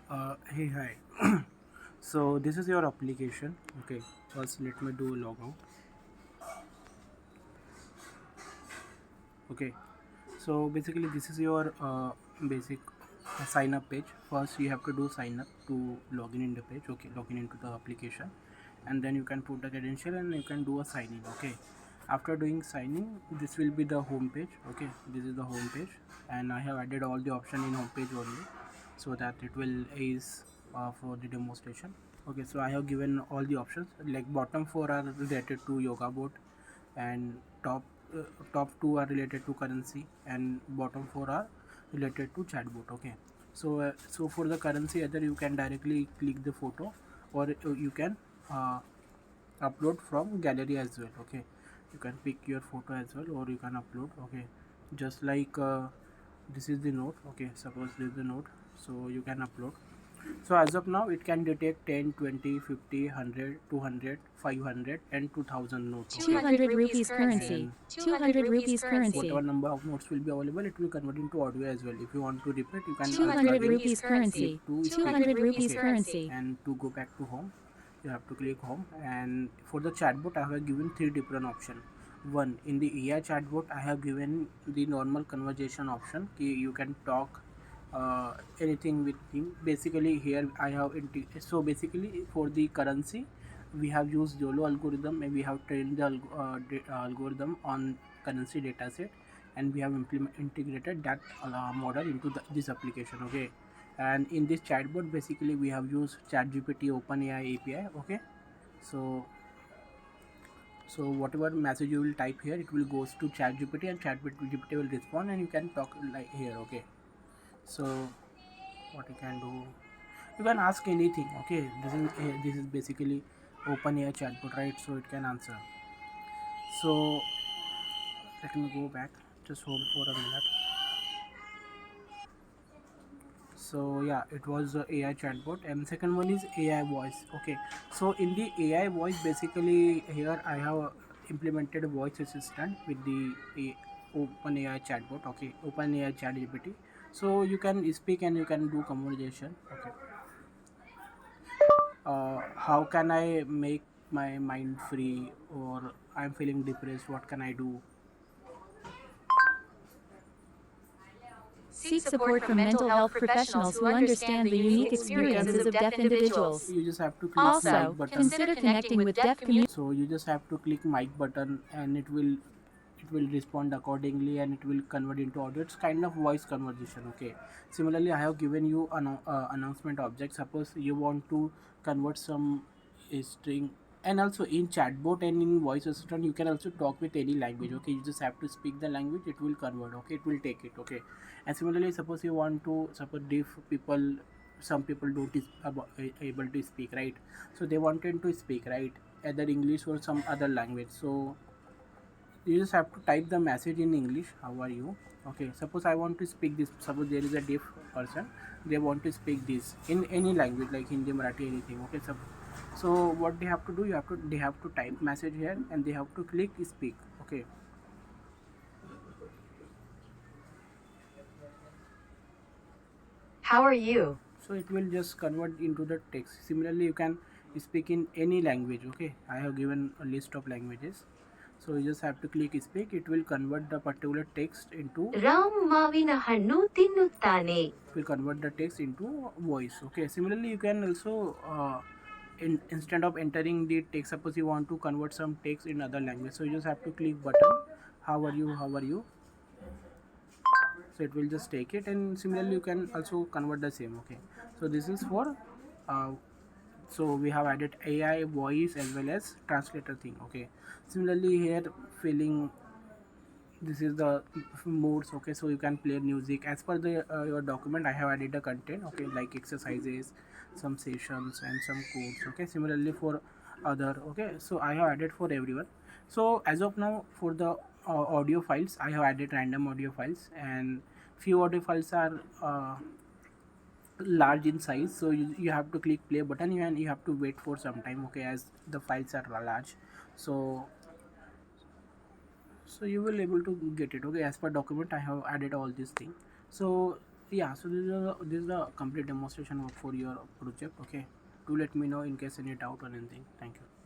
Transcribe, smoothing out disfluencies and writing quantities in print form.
Hey, hi. So this is your application. Okay, first let me do a log out. Okay, so basically this is your basic sign up page. First you have to do sign up to login in the page. Okay, login into the application, and then you can put the credential and you can do a sign in. Okay, after doing signing, this will be the home page. Okay, this is the home page, and I have added all the option in home page only, so that it will ease for the demonstration. Okay, so I have given all the options. Like bottom four are related to yoga board, and uh, top two are related to currency, and bottom four are related to chatbot. Okay, so for the currency, either you can directly click the photo, or you can uh, upload from gallery as well. Okay, you can pick your photo as well, or you can upload. Okay, just like this is the note. Okay, suppose this is the note, so you can upload. So as of now, it can detect 10, 20, 50, 100, 200, 500, and 2000 note. Okay, 200 rupees and currency. 200 rupees whatever currency. number of notes will be available, it will convert into audio as well. If you want to repeat, you can 200 again rupees click currency. to speak. 200 rupees Okay, currency. and to go back to home, you have to click home. And for the chatbot, I have given three different options. One, in the AI chatbot, I have given the normal conversation option. You can talk anything with him. Basically here I have so basically for the currency, we have used YOLO algorithm, and we have trained the algorithm on currency dataset, and we have integrated that model into this application. Okay, and in this chatbot, basically we have used ChatGPT Open AI API. Okay, so whatever message you will type here, it will goes to ChatGPT, and ChatGPT will respond, and you can talk like here. Okay, so what you can do, you can ask anything. Okay, this is basically open AI chatbot, right? So it can answer. So let me go back, just hold for a minute. So yeah, it was AI chatbot, and second one is AI voice. Okay, so in the AI voice, basically here I have implemented a voice assistant with the open AI chatbot. Okay, open AI chat GPT, so you can speak and you can do conversation. Okay, how can I make my mind free, or I'm feeling depressed, what can I do? Seek support from mental health professionals who understand the unique experiences of deaf individuals. You just have to click mic Also, button. consider connecting with deaf communities. So you just have to click mic button, and it will respond accordingly, and it will convert into audio. It's kind of voice conversation. Okay, similarly I have given you an announcement object. Suppose you want to convert some string, and also in chatbot and in voice assistant you can also talk with any language. Okay, you just have to speak the language, it will convert. Okay, it will take it. Okay, and similarly, suppose you want to suppose deaf people, some people don't able to speak, right? So they wanted to speak, right, either English or some other language. So you just have to type the message in English, how are you. Okay, suppose I want to speak this. Suppose there is a deaf person, they want to speak this in any language like Hindi, Marathi, anything. Okay, so what they have to do, they have to type message here, and they have to click speak. Okay, How are you? so it will just convert into the text. Similarly, you can speak in any language. Okay, I have given a list of languages, so you just have to click speak. It will convert the particular text into, Ram ಮಾವಿನ ಹಣ್ಣು ತಿನ್ನುತ್ತಾನೆ. will convert the text into voice. Okay, similarly you can also instead of entering the text, suppose you want to convert some text in other language, so you just have to click button, how are you, how are you. So it will just take it, and similarly you can also convert the same. Okay, so this is for uh, so we have added AI voice as well as translator thing. Okay, similarly here feeling, this is the modes. Okay, so you can play music as per the your document. I have added the content. Okay, like exercises, some sessions, and some codes. Okay, similarly for other. Okay, so I have added for everyone. So as of now, for the audio files, I have added random audio files, and few audio files are large in size, so you have to click play button, and you have to wait for some time. Okay, as the files are large. So you will able to get it. Okay, as per document I have added all these things. So Yeah, so this is the complete demonstration for your project. Okay, do let me know in case any doubt or anything. Thank you.